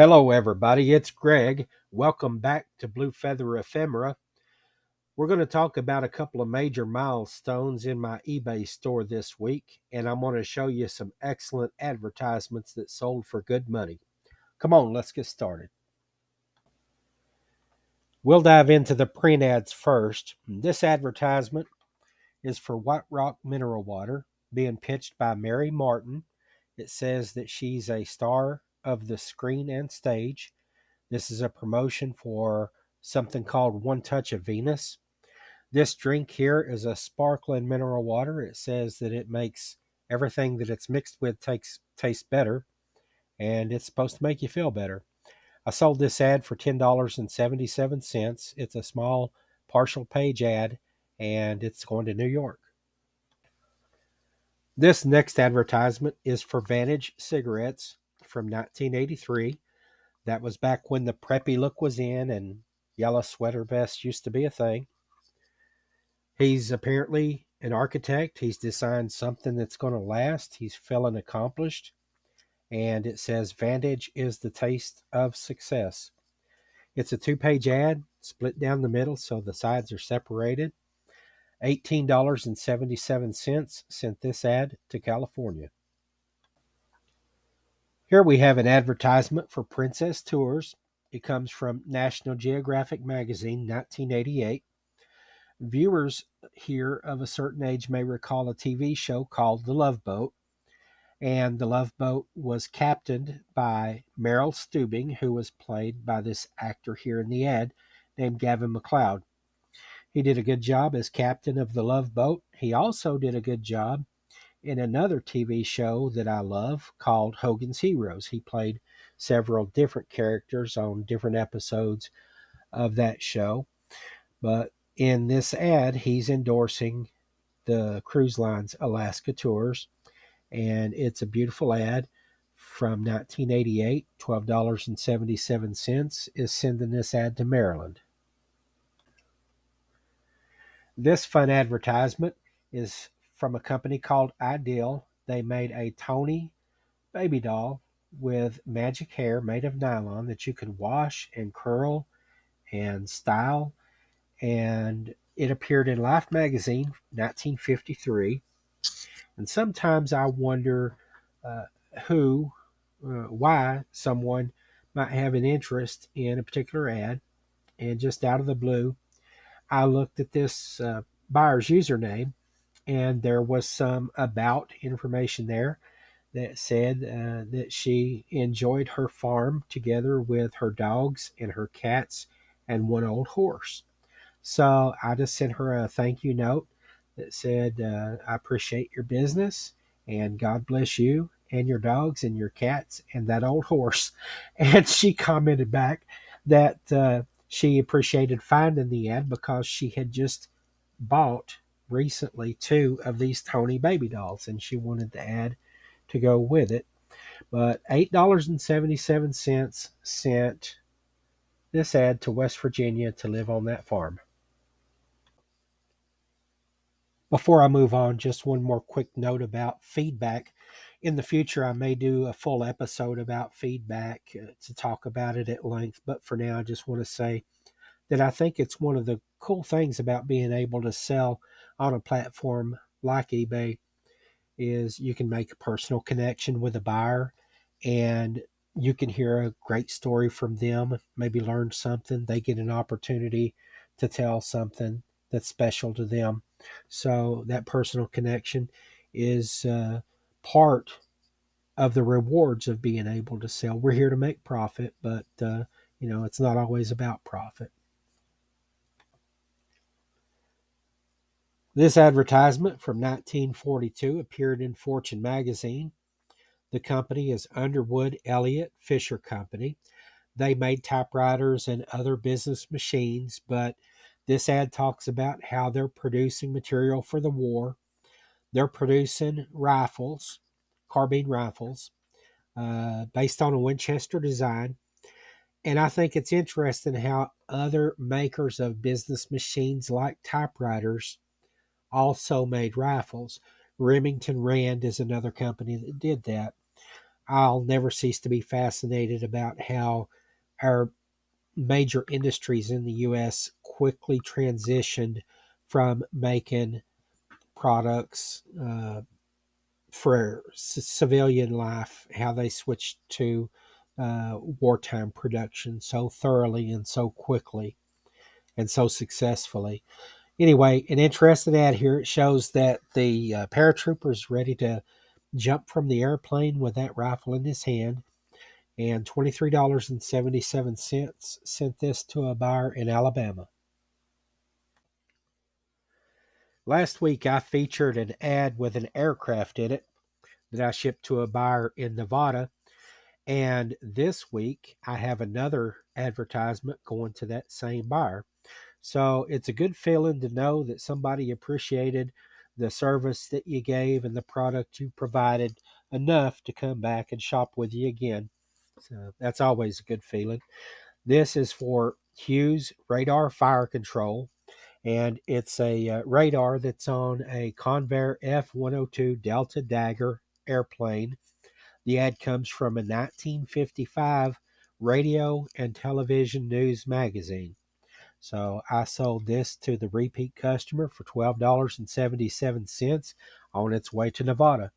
Hello, everybody. It's Greg. Welcome back to Blue Feather Ephemera. We're going to talk about a couple of major milestones in my eBay store this week, and I'm going to show you some excellent advertisements that sold for good money. Come on, let's get started. We'll dive into the print ads first. This advertisement is for White Rock Mineral Water, being pitched by Mary Martin. It says that she's a star of the screen and stage. This is a promotion for something called One Touch of Venus. This drink here is a sparkling mineral water. It says that it makes everything that it's mixed with taste better, and it's supposed to make you feel better. I sold this ad for $10.77. It's a small partial page ad, and it's going to New York. This next advertisement is for Vantage cigarettes from 1983. That was back when the preppy look was in and yellow sweater vests used to be a thing. He's apparently an architect. He's designed something that's going to last. He's feeling accomplished. And it says, Vantage is the taste of success. It's a two-page ad, split down the middle so the sides are separated. $18.77 sent this ad to California. Here we have an advertisement for Princess Tours. It comes from National Geographic Magazine, 1988. Viewers here of a certain age may recall a TV show called The Love Boat, and The Love Boat was captained by Meryl Steubing, who was played by this actor here in the ad named Gavin MacLeod. He did a good job as captain of The Love Boat. He also did a good job in another TV show that I love called Hogan's Heroes. He played several different characters on different episodes of that show. But in this ad, he's endorsing the cruise line's Alaska tours, and it's a beautiful ad from 1988. $12.77 is sending this ad to Maryland. This fun advertisement is from a company called Ideal. They made a Tony baby doll with magic hair made of nylon that you could wash and curl and style, and it appeared in Life magazine 1953. And sometimes I wonder uh, why someone might have an interest in a particular ad, and just out of the blue I looked at this buyer's username, and there was some about information there that said that she enjoyed her farm together with her dogs and her cats and one old horse. So I just sent her a thank you note that said, I appreciate your business and God bless you and your dogs and your cats and that old horse. And she commented back that she appreciated finding the ad because she had just bought recently two of these Tony baby dolls and she wanted the ad to go with it. But $8.77 sent this ad to West Virginia to live on that farm. Before I move on, just one more quick note about feedback. In the future, I may do a full episode about feedback to talk about it at length. But for now, I just want to say that I think it's one of the cool things about being able to sell on a platform like eBay is you can make a personal connection with a buyer, and you can hear a great story from them, maybe learn something. They get an opportunity to tell something that's special to them. So that personal connection is part of the rewards of being able to sell. We're here to make profit, but it's not always about profit. This advertisement from 1942 appeared in Fortune magazine. The company is Underwood Elliott Fisher Company. They made typewriters and other business machines, but this ad talks about how they're producing material for the war. They're producing rifles, carbine rifles, based on a Winchester design. And I think it's interesting how other makers of business machines like typewriters also made rifles. Remington Rand is another company that did that. I'll never cease to be fascinated about how our major industries in the U.S. quickly transitioned from making products for civilian life, how they switched to wartime production so thoroughly and so quickly and so successfully. Anyway, an interesting ad here. It shows that the paratrooper is ready to jump from the airplane with that rifle in his hand, and $23.77 sent this to a buyer in Alabama. Last week, I featured an ad with an aircraft in it that I shipped to a buyer in Nevada. And this week, I have another advertisement going to that same buyer. So it's a good feeling to know that somebody appreciated the service that you gave and the product you provided enough to come back and shop with you again. So that's always a good feeling. This is for Hughes Radar Fire Control, and it's a radar that's on a Convair F-102 Delta Dagger airplane. The ad comes from a 1955 radio and television news magazine. So I sold this to the repeat customer for $12.77 on its way to Nevada.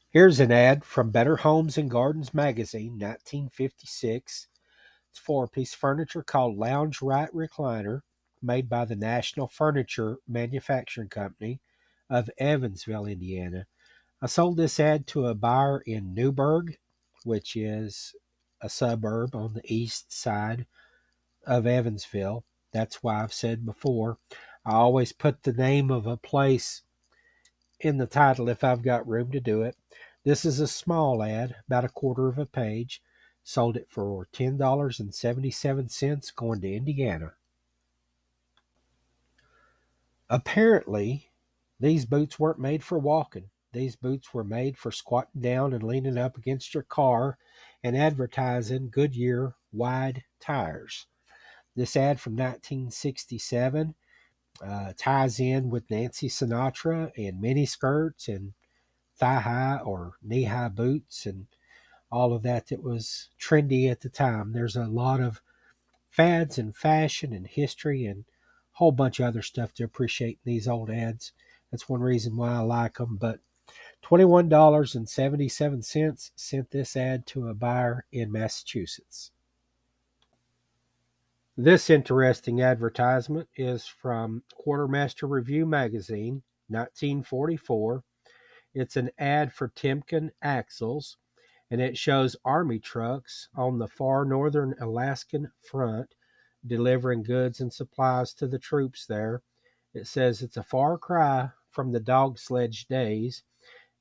Here's an ad from Better Homes and Gardens magazine, 1956. It's for a piece of furniture called Lounge Right Recliner, made by the National Furniture Manufacturing Company of Evansville, Indiana. I sold this ad to a buyer in Newburgh, which is a suburb on the east side of Evansville. That's why I've said before, I always put the name of a place in the title if I've got room to do it. This is a small ad, about a quarter of a page. Sold it for $10.77 going to Indiana. Apparently, these boots weren't made for walking. These boots were made for squatting down and leaning up against your car and advertising Goodyear wide tires. This ad from 1967 ties in with Nancy Sinatra and mini skirts and thigh high or knee high boots and all of that that was trendy at the time. There's a lot of fads and fashion and history and a whole bunch of other stuff to appreciate in these old ads. That's one reason why I like them. But $21.77 sent this ad to a buyer in Massachusetts. This interesting advertisement is from Quartermaster Review magazine, 1944. It's an ad for Timken axles, and it shows Army trucks on the far northern Alaskan front delivering goods and supplies to the troops there. It says it's a far cry from the dog sledge days,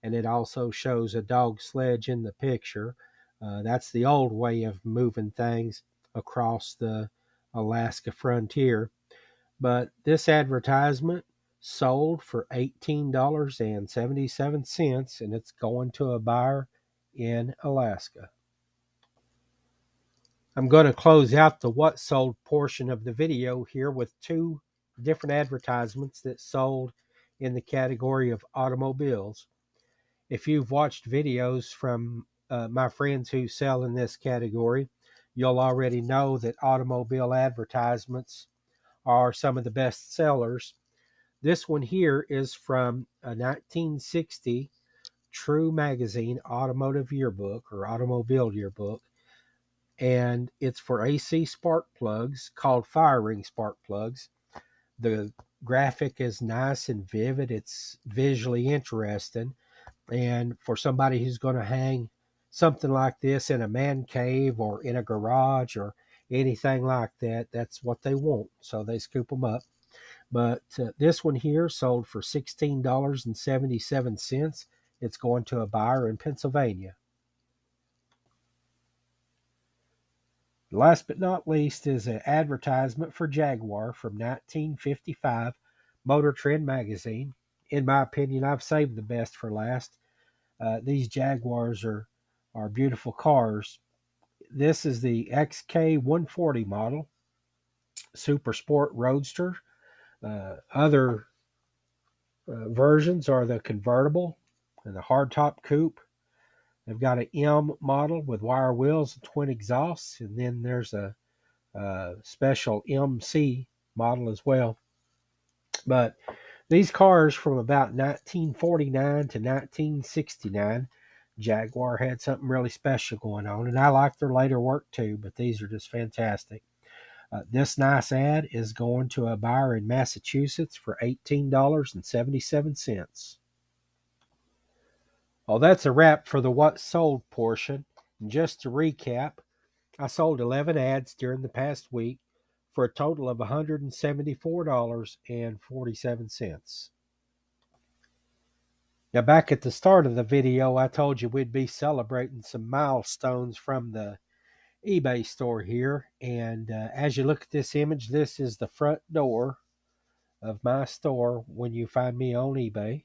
and it also shows a dog sledge in the picture. That's the old way of moving things across the Alaska frontier. But this advertisement sold for $18.77, and it's going to a buyer in Alaska. I'm going to close out the what sold portion of the video here with two different advertisements that sold in the category of automobiles. If you've watched videos from my friends who sell in this category, you'll already know that automobile advertisements are some of the best sellers. This one here is from a 1960 True Magazine Automotive Yearbook or Automobile Yearbook, and it's for AC spark plugs called fire ring spark plugs. The graphic is nice and vivid. It's visually interesting. And for somebody who's going to hang something like this in a man cave or in a garage or anything like that, that's what they want. So they scoop them up. But this one here sold for $16.77. It's going to a buyer in Pennsylvania. Last but not least is an advertisement for Jaguar from 1955 Motor Trend magazine. In my opinion, I've saved the best for last. These Jaguars are beautiful cars. This is the XK140 model, Super Sport Roadster. Other versions are the convertible, and the hardtop coupe. They've got an M model with wire wheels and twin exhausts, and then there's a special MC model as well. But these cars from about 1949 to 1969, Jaguar had something really special going on, and I like their later work too, but these are just fantastic. This nice ad is going to a buyer in Massachusetts for $18.77. Well, that's a wrap for the what sold portion. And just to recap, I sold 11 ads during the past week for a total of $174.47. Now, back at the start of the video, I told you we'd be celebrating some milestones from the eBay store here. And as you look at this image, this is the front door of my store when you find me on eBay.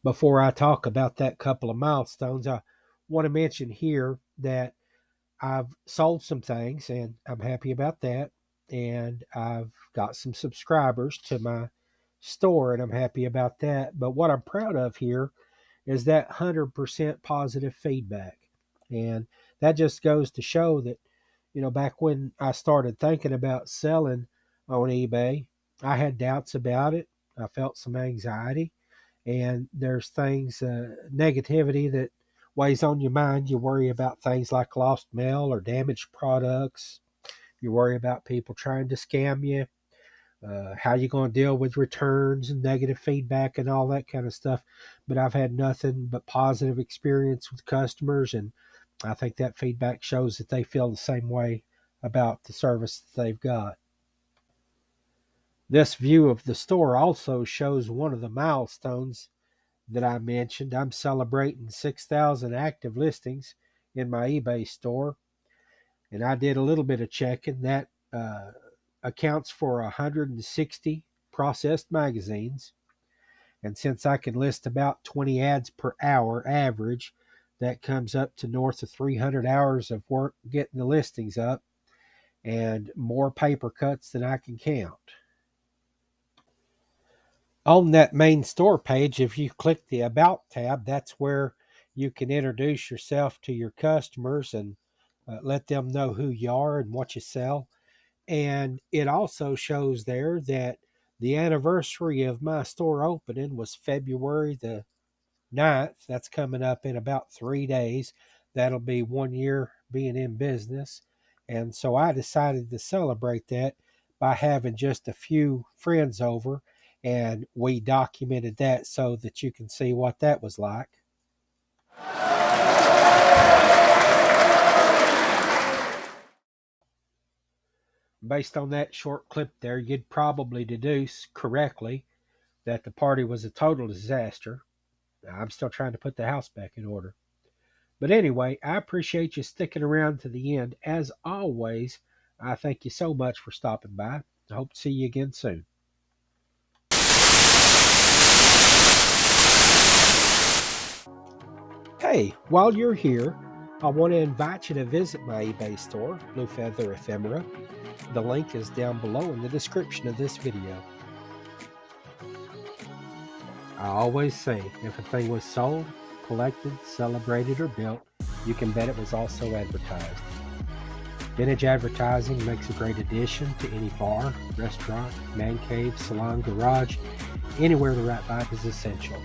Before I talk about that couple of milestones, I want to mention here that I've sold some things and I'm happy about that. And I've got some subscribers to my store and I'm happy about that. But what I'm proud of here is that 100% positive feedback. And that just goes to show that, back when I started thinking about selling on eBay, I had doubts about it. I felt some anxiety, and there's things, negativity that weighs on your mind. You worry about things like lost mail or damaged products. You worry about people trying to scam you. How you going to deal with returns and negative feedback and all that kind of stuff. But I've had nothing but positive experience with customers, and I think that feedback shows that they feel the same way about the service that they've got. This view of the store also shows one of the milestones that I mentioned. I'm celebrating 6,000 active listings in my eBay store, and I did a little bit of checking. That accounts for 160 processed magazines. And since I can list about 20 ads per hour average, that comes up to north of 300 hours of work getting the listings up and more paper cuts than I can count. On that main store page, if you click the About tab, that's where you can introduce yourself to your customers and let them know who you are and what you sell. And it also shows there that the anniversary of my store opening was February the 9th. That's coming up in about 3 days. That'll be 1 year being in business. And so I decided to celebrate that by having just a few friends over, and we documented that so that you can see what that was like. Based on that short clip there, you'd probably deduce correctly that the party was a total disaster. I'm still trying to put the house back in order. But anyway, I appreciate you sticking around to the end. As always, I thank you so much for stopping by. I hope to see you again soon. Hey, while you're here, I want to invite you to visit my eBay store, Blue Feather Ephemera. The link is down below in the description of this video. I always say, if a thing was sold, collected, celebrated, or built, you can bet it was also advertised. Vintage advertising makes a great addition to any bar, restaurant, man cave, salon, garage, anywhere the right vibe is essential.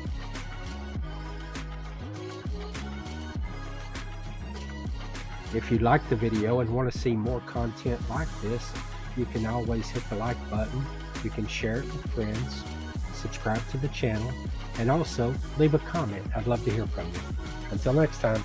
If you like the video and want to see more content like this, you can always hit the like button. You can share it with friends, subscribe to the channel, and also leave a comment. I'd love to hear from you. Until next time.